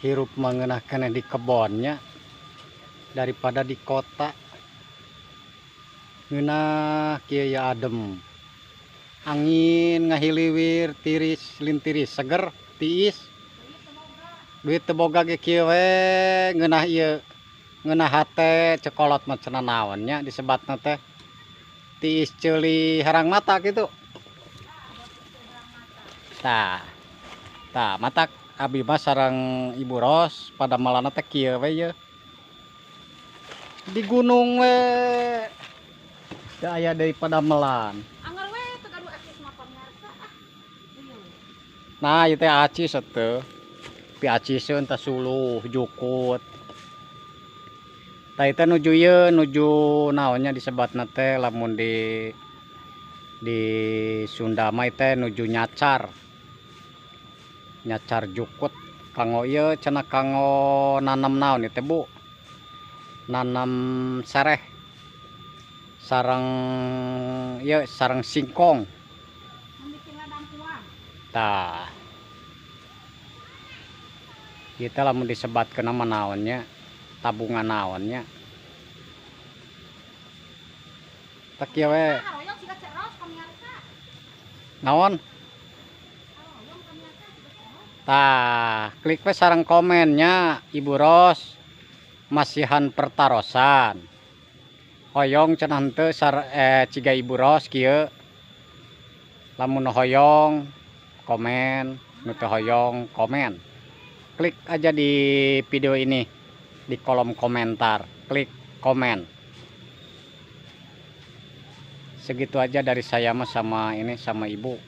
hirup mengenakan di kebonnya daripada di kota. Ngeunah kieu ya adem, angin ngahiliwir tiris lintiris seger tiis. Duit teu boga ge kieu we ngeunah ieu ngeunah hate cekolot mah cenah naon nya disebatna teh tiis ceuli harang mata gitu. Tah matak abi mah sareng Ibu Ros pada malana teh kieu we ye. Di gunung we teu aya deui padamelan. Anggar we teu gaduh acis mah pamirsa Nah ieu teh acis atuh. Pi aciseun teh suluh jukut. Tah teh nuju ieu nuju naonnya disebatna teh lamun di Sunda mah teh nuju nyacar. Nyacar jukut kanggo ieu cenah kanggo nanem naon ieu teh Bu? Nanem sereh. Sareng ieu sareng singkong. bikin ladang kuah. Tah. Kita lamun disebatkeun nama naonnya tabungan naonnya. Tak kieu we. Haroyong siga ceros pamirsa. Naon? Haroyong pamirsa siga ceros. Tah, klik we sareng komennya Ibu Ros. Masihan pertarosan. Hoyong cenah henteu ciga Ibu Ros kieu. Lamun hoyong komen, nu teu hoyong komen. Klik aja di video ini di kolom komentar, klik komen. Segitu aja dari saya mah sama Ibu.